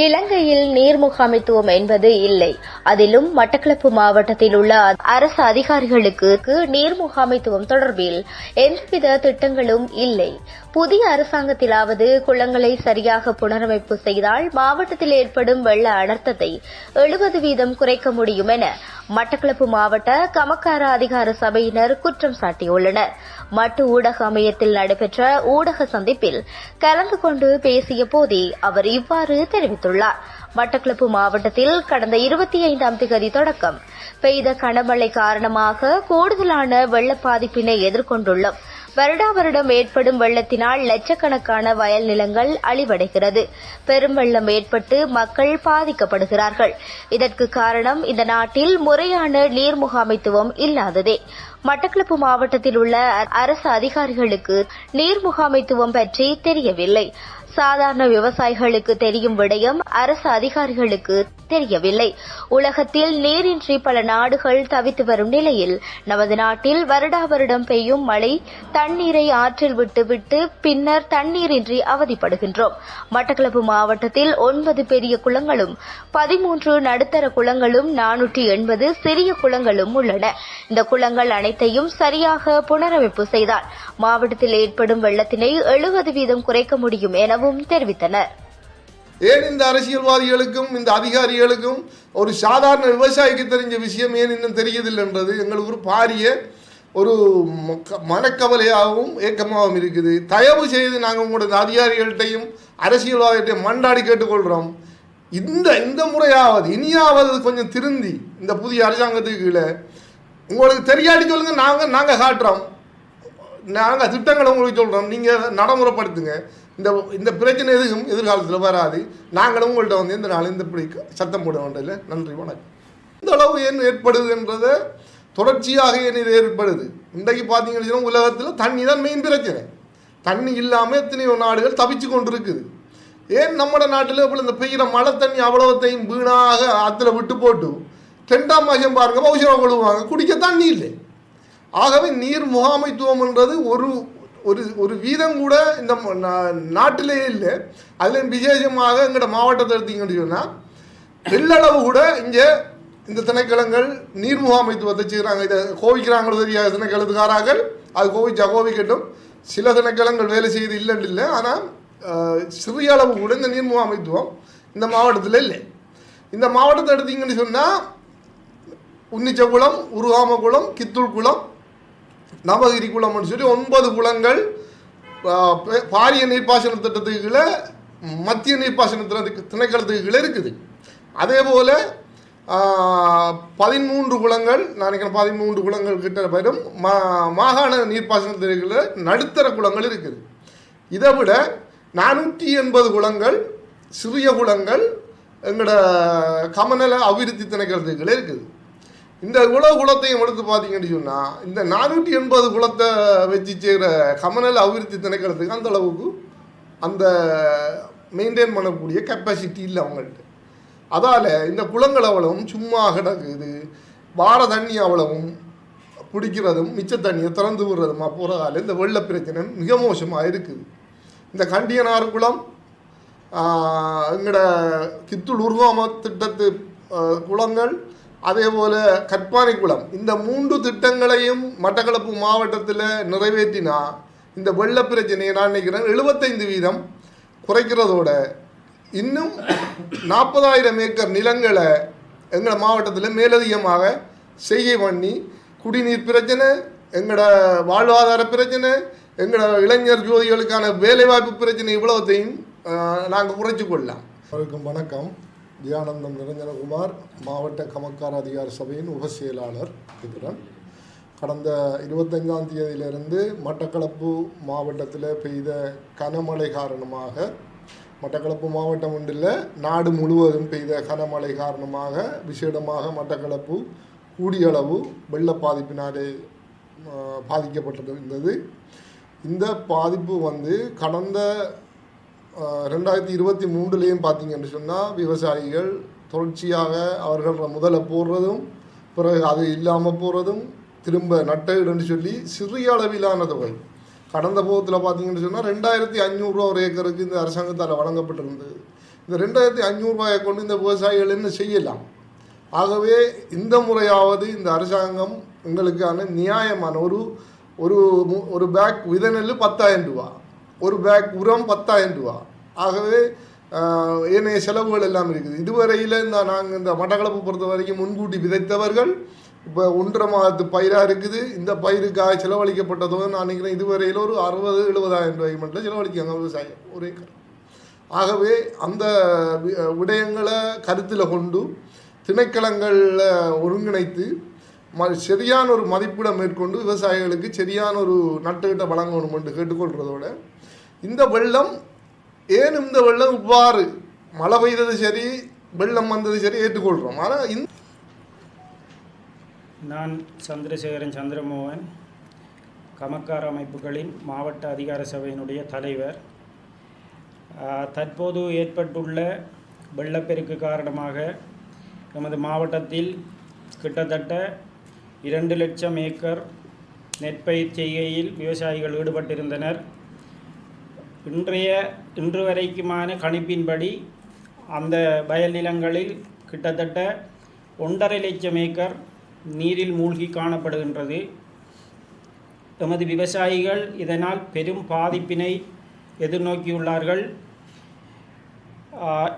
இலங்கையில் நீர் முகாமைத்துவம் என்பது இல்லை. அதிலும் மட்டக்களப்பு மாவட்டத்தில் உள்ள அரசு அதிகாரிகளுக்கு நீர் முகாமைத்துவம் தொடர்பில் எந்தவித திட்டங்களும் இல்லை. புதிய அரசாங்கத்திலாவது குளங்களை சரியாக புனரமைப்பு செய்தால் மாவட்டத்தில் ஏற்படும் வெள்ள அனர்த்தத்தை 70% குறைக்க முடியும் என மட்டக்களப்பு மாவட்ட கமக்கார அதிகார சபையினர் குற்றம் சாட்டியுள்ளனர். மட்டு ஊடக அமையத்தில் நடைபெற்ற ஊடக சந்திப்பில் கலந்து கொண்டு பேசிய போதே அவர் இவ்வாறு தெரிவித்துள்ளார். மட்டக்களப்பு மாவட்டத்தில் கடந்த 25ஆம் தேதி தொடக்கம் பெய்த கனமழை காரணமாக கூடுதலான வெள்ள பாதிப்பினை எதிர்கொண்டுள்ளோம். வருடாவருடம் ஏற்படும் வெள்ளத்தினால் லட்சக்கணக்கான வயல் நிலங்கள் அழிவடைகிறது. பெரும் வெள்ளம் ஏற்பட்டு மக்கள் பாதிக்கப்படுகிறார்கள். இதற்கு காரணம் இந்த நாட்டில் முறையான நீர் முகாமைத்துவம் இல்லாததே. மட்டக்களப்பு மாவட்டத்தில் உள்ள அரசு அதிகாரிகளுக்கு நீர் முகாமைத்துவம் பற்றி தெரியவில்லை. சாதாரண விவசாயிகளுக்கு தெரியும் விடயம் அரசு அதிகாரிகளுக்கு தெரியவில்லை. உலகத்தில் நீரின்றி பல நாடுகள் தவித்து வரும் நிலையில் நமது நாட்டில் வருடாவருடம் பெய்யும் மழை தண்ணீரை ஆற்றில் விட்டுவிட்டு பின்னர் தண்ணீரின்றி அவதிப்படுகின்றோம். மட்டக்களப்பு மாவட்டத்தில் 9 பெரிய குளங்களும் 13 நடுத்தர குளங்களும் 480 சிறிய குளங்களும் உள்ளன. இந்த குளங்கள் அனைத்தையும் சரியாக புனரமைப்பு செய்தால் மாவட்டத்தில் ஏற்படும் வெள்ளத்தினை 70% குறைக்க முடியும் எனவும் தெரிவித்தனர். ஏன் இந்த அரசியல்வாதிகளுக்கும் இந்த அதிகாரிகளுக்கும் ஒரு சாதாரண விவசாயிக்கு தெரிஞ்ச விஷயம் ஏன் இன்னும் தெரியதில்லை என்றது எங்களுக்கு ஒரு பாரிய ஒரு மனக்கவலையாகவும் ஏக்கமாகவும் இருக்குது. தயவு செய்து நாங்கள் உங்களோட அதிகாரிகள்கிட்டையும் அரசியல்வாதிகள்டையும் மண்டாடி கேட்டுக்கொள்கிறோம். இந்த முறையாவது இனியாவது கொஞ்சம் திருந்தி இந்த புதிய அரசாங்கத்துக்கு கீழே உங்களுக்கு தெரியாடி சொல்லுங்க. நாங்கள் காட்டுறோம், நாங்கள் திட்டங்களை உங்களுக்கு சொல்கிறோம், நீங்கள் நடைமுறைப்படுத்துங்க. இந்த பிரச்சனை எதுவும் எதிர்காலத்தில் வராது. நாங்களும் உங்கள்கிட்ட வந்து இந்த நாள் இந்த இப்படி சத்தம் போட வேண்டிய. நன்றி, வணக்கம். இந்த அளவு ஏன் ஏற்படுது என்றதை தொடர்ச்சியாக ஏன் இது ஏற்படுது. இன்றைக்கு பார்த்தீங்கன்னா உலகத்தில் தண்ணி தான் மெயின் பிரச்சனை. தண்ணி இல்லாமல் எத்தனையோ நாடுகள் தவிச்சு கொண்டு இருக்குது. ஏன் நம்ம நாட்டில் இப்போ இந்த பெய்கிற மழை தண்ணி அவ்வளோத்தையும் வீணாக ஆற்றுல விட்டு போட்டு 2ஆம் மாதம் பாருங்க அவசரம் கொள்ளுவாங்க, குடிக்க தண்ணி இல்லை. ஆகவே நீர் முகாமைத்துவம் என்றது ஒரு வீதம் கூட இந்த நாட்டிலே இல்லை. அதுலேயும் விசேஷமாக எங்களோட மாவட்டத்தை எடுத்தீங்கன்னு சொன்னால் எல்லளவு கூட இங்கே இந்த திணைக்களங்கள் நீர் முகாமைத்துவத்தை செய்கிறாங்க. இதை கோவிக்கிறாங்களோ தெரியாத திணைக்களத்துக்காரார்கள் அது கோவிக்கட்டும். சில திணைக்களங்கள் வேலை செய்து இல்லைன்னு இல்லை, ஆனால் சிறிய அளவு கூட இந்த நீர் முகாமைத்துவம் இந்த மாவட்டத்தில் இல்லை. இந்த மாவட்டத்தை எடுத்தீங்கன்னு சொன்னால் உன்னிச்சகுளம், உருகாமகுளம், கித்தூர் குளம், நவகிரி குளம்னு சொல்லி 9 குளங்கள் பாரிய நீர்ப்பாசன திட்டத்துக்கு கீழே மத்திய நீர்ப்பாசன திணைக்களத்துக்கு கீழே இருக்குது. அதே போல் 13 குளங்கள், நான் நினைக்கிறேன் 13 குளங்கள் கிட்ட வரும் மாகாண நீர்ப்பாசனத்துக்கு கீழே நடுத்தர குளங்கள் இருக்குது. இதை விட 480 குளங்கள் சிறிய குளங்கள் எங்களோட கமநல அபிவிருத்தி திணைக்களத்துக்கு கீழே இருக்குது. இந்த இவ்வளோ குளத்தையும் எடுத்து பார்த்தீங்கன்னு சொன்னால் இந்த 480 குளத்தை வச்சு செய்கிற கமநல அபிவிருத்தி திணைக்களத்துக்கு அந்த அளவுக்கு அந்த மெயின்டைன் பண்ணக்கூடிய கெப்பாசிட்டி இல்லை அவங்கள்ட்ட. அதால் இந்த குளங்கள் அவ்வளவும் சும்மா கிடக்குது. வார தண்ணி அவ்வளவும் பிடிக்கிறதும் மிச்ச தண்ணியை திறந்து விடுறதுமா போகிறதால இந்த வெள்ள பிரச்சனை மிக மோசமாக இருக்குது. இந்த கண்டியனாறு குளம், எங்களோட கித்தூர் உருவாம திட்டத்து குளங்கள், அதே போல் கற்பானை குளம், இந்த 3 திட்டங்களையும் மட்டக்களப்பு மாவட்டத்தில் நிறைவேற்றினா இந்த வெள்ள பிரச்சனையை நான் நினைக்கிறேன் 75% குறைக்கிறதோட இன்னும் 40,000 ஏக்கர் நிலங்களை எங்கள் மாவட்டத்தில் மேலதிகமாக செய்கை பண்ணி குடிநீர் பிரச்சனை, எங்களோட வாழ்வாதார பிரச்சனை, எங்களோட இளைஞர் ஜோதிகளுக்கான வேலைவாய்ப்பு பிரச்சனை இவ்வளவுத்தையும் நாங்கள் குறைச்சி கொள்ளலாம். வணக்கம். தியானந்தம் நிரஞ்சனகுமார், மாவட்ட கமக்கார அதிகார சபையின் உபசெயலாளர் இருக்கிறேன். கடந்த 25ஆம் தேதியிலிருந்து மட்டக்களப்பு மாவட்டத்தில் பெய்த கனமழை காரணமாக, மட்டக்களப்பு மாவட்டம் ஒன்றில் நாடு முழுவதும் பெய்த கனமழை காரணமாக விசேடமாக மட்டக்களப்பு கூடியளவு வெள்ள பாதிப்பினாலே பாதிக்கப்பட்டிருந்தது. இந்த பாதிப்பு கடந்த 2023 பார்த்தீங்கன்னு சொன்னால் விவசாயிகள் தொடர்ச்சியாக அவர்கள் முதல்ல போடுறதும் பிறகு அது இல்லாமல் போகிறதும் திரும்ப நட்டன்னு சொல்லி சிறிய அளவிலான தொகை கடந்த போகத்தில் பார்த்தீங்கன்னு சொன்னால் 2,500 ரூபா ஒரு ஏக்கருக்கு இந்த அரசாங்கத்தால் வழங்கப்பட்டிருந்தது. இந்த 2500 ரூபாயை கொண்டு இந்த விவசாயிகள் என்ன செய்யலாம்? ஆகவே இந்த முறையாவது இந்த அரசாங்கம் எங்களுக்கான நியாயமான ஒரு பேக் விதை நெல் 10,000 ரூபா, ஒரு பேக் உரம் 10,000 ரூபா. ஆகவே ஏனைய செலவுகள் எல்லாம் இருக்குது. இதுவரையில் நாங்கள் இந்த மட்டக்களப்பு பொறுத்த வரைக்கும் முன்கூட்டி விதைத்தவர்கள் இப்போ 1.5 மாதத்து பயிராக இருக்குது. இந்த பயிருக்காக செலவழிக்கப்பட்ட தொகை நான் நினைக்கிறேன் இதுவரையில் ஒரு 60,000-70,000 ரூபாய்க்கு மட்டும் செலவழிக்காங்க விவசாயம் ஒரு ஏக்கர். ஆகவே அந்த விடயங்களை கருத்தில் கொண்டு திணைக்களங்களில் ஒருங்கிணைத்து சரியான ஒரு மதிப்பீடை மேற்கொண்டு விவசாயிகளுக்கு சரியான ஒரு நட்டுக்கிட்ட வழங்கணும் என்று கேட்டுக்கொள்கிறதோட, இந்த வெள்ளம் இந்த வெள்ளம் இவ்வாறு மழை பெய்தது சரி, வெள்ளம் வந்தது சரி ஏற்றுக்கொள்கிறோம். ஆனால் நான் சந்திரசேகரன் சந்திரமோகன், கமக்கார் அமைப்புகளின் மாவட்ட அதிகார சபையினுடைய தலைவர். தற்போது ஏற்பட்டுள்ள வெள்ளப்பெருக்கு காரணமாக நமது மாவட்டத்தில் கிட்டத்தட்ட 2 லட்சம் ஏக்கர் நெற்பயிர் செய்கையில் விவசாயிகள் ஈடுபட்டிருந்தனர். இன்று வரைக்குமான கணிப்பின்படி அந்த வயல் நிலங்களில் கிட்டத்தட்ட 1.5 லட்சம் ஏக்கர் நீரில் மூழ்கி காணப்படுகின்றது. எமது விவசாயிகள் இதனால் பெரும் பாதிப்பினை எதிர்நோக்கியுள்ளார்கள்.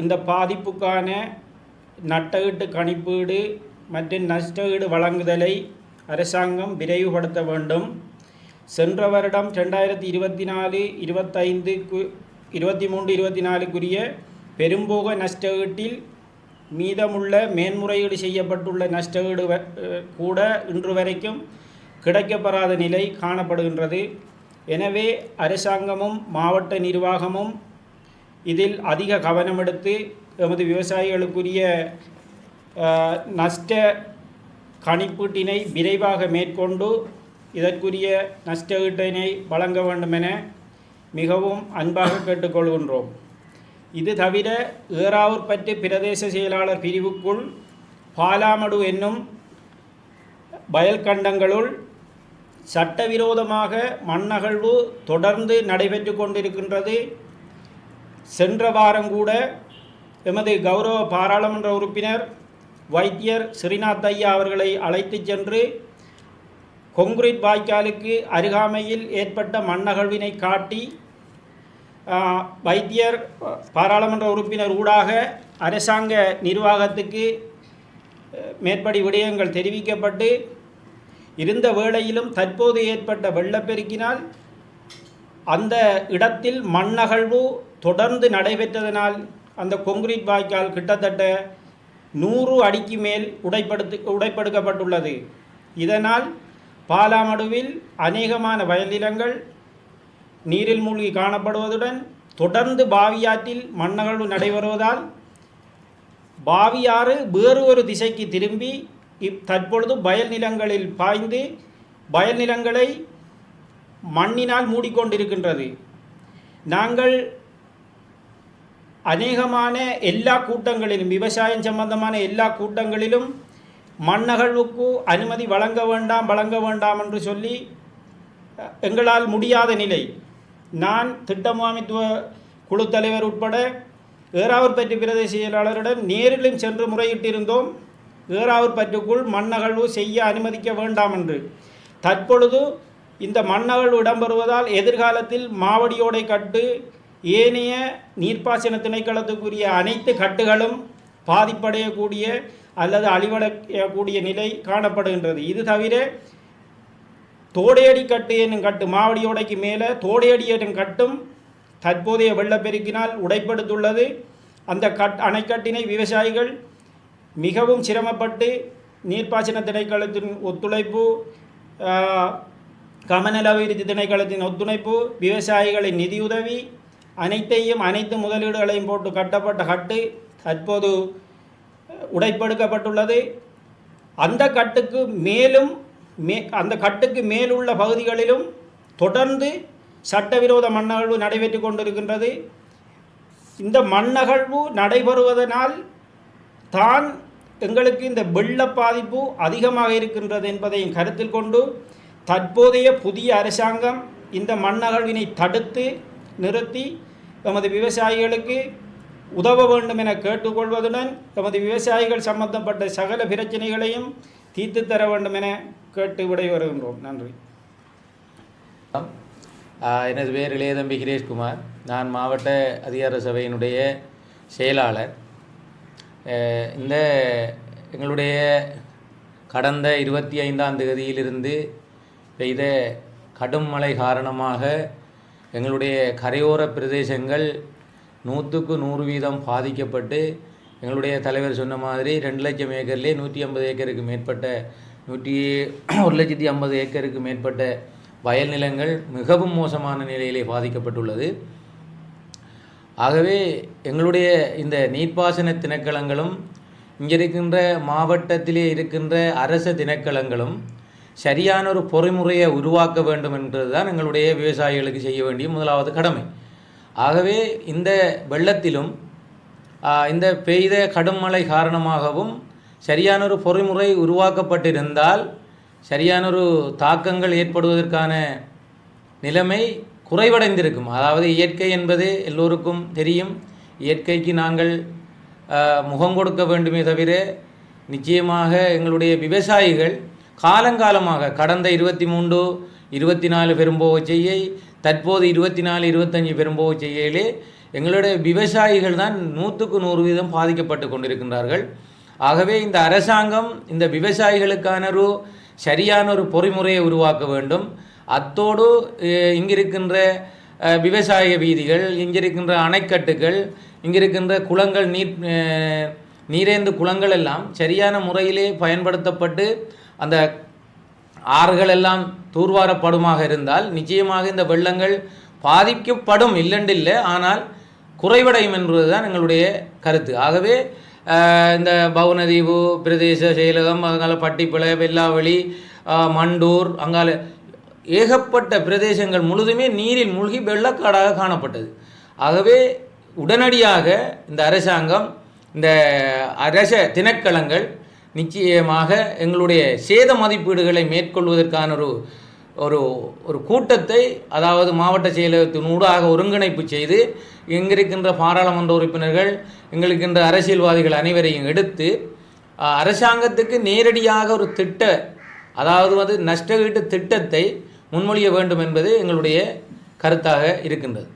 இந்த பாதிப்புக்கான நட்டஈட்டு கணிப்பீடு மற்றும் நஷ்டஈடு வழங்குதலை அரசாங்கம் விரைவுபடுத்த வேண்டும். சென்ற வருடம் 2024-25-23-24க்குரிய பெரும்போக நஷ்டஈட்டில் மீதமுள்ள மேன்முறையீடு செய்யப்பட்டுள்ள நஷ்டஈடு கூட இன்று வரைக்கும் கிடைக்கப்பெறாத நிலை காணப்படுகின்றது. எனவே அரசாங்கமும் மாவட்ட நிர்வாகமும் இதில் அதிக கவனம் எடுத்து எமது விவசாயிகளுக்குரிய நஷ்ட கணிப்பீட்டினை விரைவாக மேற்கொண்டு இதற்குரிய நஷ்டஈட்டினை வழங்க வேண்டும் என மிகவும் அன்பாக கேட்டுக்கொள்கின்றோம். இது தவிர ஏறாவூர்பற்று பிரதேச செயலாளர் பிரிவுக்குள் பாலாமடு என்னும் வயல் கண்டங்களுள் சட்டவிரோதமாக மண்ணகழ்வு தொடர்ந்து நடைபெற்று கொண்டிருக்கின்றது. சென்ற வாரம் கூட எமது கௌரவ பாராளுமன்ற உறுப்பினர் வைத்தியர் ஸ்ரீநாத் ஐயா அவர்களை அழைத்து சென்று கொங்கிரீட் வாய்க்காலுக்கு அருகாமையில் ஏற்பட்ட மண்ணகழ்வினை காட்டி வைத்தியர் பாராளுமன்ற உறுப்பினர் ஊடாக அரசாங்க நிர்வாகத்துக்கு மேற்படி விடயங்கள் தெரிவிக்கப்பட்டு இருந்த வேளையிலும் தற்போது ஏற்பட்ட வெள்ளப்பெருக்கினால் அந்த இடத்தில் மண்ணகழ்வு தொடர்ந்து நடைபெற்றதனால் அந்த கொங்கிரீட் வாய்க்கால் கிட்டத்தட்ட 100 அடிக்கு மேல் உடைப்படுக்கப்பட்டுள்ளது. இதனால் பாலாமடுவில் அநேகமான வயல் நிலங்கள் நீரில் மூழ்கி காணப்படுவதுடன் தொடர்ந்து பாவியாற்றில் மண்ணகழ்வு நடைபெறுவதால் பாவியாறு வேறு ஒரு திசைக்கு திரும்பி தற்பொழுது வயல் நிலங்களில் பாய்ந்து வயல் நிலங்களை மண்ணினால் மூடிக்கொண்டிருக்கின்றது. நாங்கள் அநேகமான எல்லா கூட்டங்களிலும் விவசாயம் சம்பந்தமான எல்லா கூட்டங்களிலும் மண்ணகழ்வுக்கு அனுமதி வழங்க வேண்டாம் என்று சொல்லி எங்களால் முடியாத நிலை. நான் திட்ட முகாமைத்துவ குழு தலைவர் உட்பட ஏறாவூர்பற்று பிரதேச செயலாளரிடம் நேரிலும் சென்று முறையிட்டிருந்தோம். ஏறாவூர்பற்றுக்குள் மண்ணகழ்வு செய்ய அனுமதிக்க வேண்டாம் என்று. தற்பொழுது இந்த மண்ணகழ்வு இடம்பெறுவதால் எதிர்காலத்தில் மாவடியோடை கட்டு ஏனைய நீர்ப்பாசன திணைக்களத்துக்குரிய அனைத்து கட்டுகளும் பாதிப்படையக்கூடிய அல்லது அழிவடையக்கூடிய நிலை காணப்படுகின்றது. இது தவிர தோடையடி கட்டு என்னும் கட்டு மாவடியோடைக்கு மேலே தோடையடி என்னும் கட்டும் தற்போதைய வெள்ளப்பெருக்கினால் உடைப்படுத்துள்ளது. அந்த அணைக்கட்டினை விவசாயிகள் மிகவும் சிரமப்பட்டு நீர்ப்பாசன திணைக்களத்தின் ஒத்துழைப்பு, கமநல அபிவிருத்தி திணைக்களத்தின் ஒத்துழைப்பு, விவசாயிகளின் நிதியுதவி அனைத்து முதலீடுகளையும் போட்டு கட்டப்பட்ட கட்டு தற்போது உடைப்படுக்கப்பட்டுள்ளது. அந்த கட்டுக்கு மேலுள்ள பகுதிகளிலும் தொடர்ந்து சட்டவிரோத மண்ணகழ்வு நடைபெற்று கொண்டிருக்கின்றது. இந்த மண்ணகழ்வு நடைபெறுவதனால் தான் எங்களுக்கு இந்த வெள்ள பாதிப்பு அதிகமாக இருக்கின்றது என்பதையும் கருத்தில் கொண்டு தற்போதைய புதிய அரசாங்கம் இந்த மண்ணகழ்வினை தடுத்து நிறுத்தி எமது விவசாயிகளுக்கு உதவ வேண்டும் என கேட்டுக்கொள்வதுடன் எமது விவசாயிகள் சம்பந்தப்பட்ட சகல பிரச்சனைகளையும் தீர்த்து தர வேண்டும் என கேட்டு விடைபெறுகின்றோம். நன்றி. எனது பேர் இளையதம்பி கிரேஷ்குமார். நான் மாவட்ட அதிகார சபையினுடைய செயலாளர். இந்த எங்களுடைய கடந்த 25ஆம் தேதியிலிருந்து பெய்த கடும் மழை காரணமாக எங்களுடைய கரையோர பிரதேசங்கள் 100% பாதிக்கப்பட்டு, எங்களுடைய தலைவர் சொன்ன மாதிரி 2 லட்சம் ஏக்கர்லேயே 150 ஏக்கருக்கு மேற்பட்ட 1,50,000 ஏக்கருக்கு மேற்பட்ட வயல் நிலங்கள் மிகவும் மோசமான நிலையிலே பாதிக்கப்பட்டுள்ளது. ஆகவே எங்களுடைய இந்த நீர்ப்பாசன திணைக்களங்களும் இங்கே இருக்கின்ற மாவட்டத்திலே இருக்கின்ற அரச திணைக்களங்களும் சரியான ஒரு பொறிமுறையை உருவாக்க வேண்டும் என்றது தான் எங்களுடைய விவசாயிகளுக்கு செய்ய வேண்டிய முதலாவது கடமை. ஆகவே இந்த வெள்ளத்திலும் இந்த பெய்த கடும் மழை காரணமாகவும் சரியான ஒரு பொறிமுறை உருவாக்கப்பட்டிருந்தால் சரியான ஒரு தாக்கங்கள் ஏற்படுவதற்கான நிலைமை குறைவடைந்திருக்கும். அதாவது இயற்கை என்பது எல்லோருக்கும் தெரியும். இயற்கைக்கு நாங்கள் முகம் கொடுக்க வேண்டுமே தவிர நிச்சயமாக எங்களுடைய விவசாயிகள் காலங்காலமாக கடந்த 23, 24 பெரும்போக செய்யை, தற்போது 24, 25 பெரும்போக செய்யலே எங்களுடைய விவசாயிகள் தான் 100% பாதிக்கப்பட்டு கொண்டிருக்கின்றார்கள். ஆகவே இந்த அரசாங்கம் இந்த விவசாயிகளுக்கான ஒரு சரியான ஒரு பொறிமுறையை உருவாக்க வேண்டும். அத்தோடு இங்கிருக்கின்ற விவசாய வீதிகள், இங்கிருக்கின்ற அணைக்கட்டுகள், இங்கிருக்கின்ற குளங்கள், நீரேந்து குளங்கள் எல்லாம் சரியான முறையிலே பயன்படுத்தப்பட்டு அந்த ஆறுகள் எல்லாம் தூர்வாரப்படுமாக இருந்தால் நிச்சயமாக இந்த வெள்ளங்கள் பாதிக்கப்படும், இல்லைண்டில்லை, ஆனால் குறைவடையும் என்பதுதான் எங்களுடைய கருத்து. ஆகவே இந்த பவுனதீவு பிரதேச செயலகம், அங்கால பட்டிப்பளை, வெல்லாவளி, மண்டூர், அங்கால ஏகப்பட்ட பிரதேசங்கள் முழுதுமே நீரில் மூழ்கி வெள்ளக்காடாக காணப்பட்டது. ஆகவே உடனடியாக இந்த அரசாங்கம், இந்த அரச திணைக்களங்கள் நிச்சயமாக எங்களுடைய சேத மதிப்பீடுகளை மேற்கொள்வதற்கான ஒரு கூட்டத்தை, அதாவது மாவட்ட செயலகத்தினூடாக ஒருங்கிணைப்பு செய்து இங்கிருக்கின்ற பாராளுமன்ற உறுப்பினர்கள், எங்களுக்கின்ற அரசியல்வாதிகள் அனைவரையும் எடுத்து அரசாங்கத்துக்கு நேரடியாக ஒரு அதாவது நஷ்டஈட்டு திட்டத்தை முன்மொழிய வேண்டும் என்பது எங்களுடைய கருத்தாக இருக்கின்றது.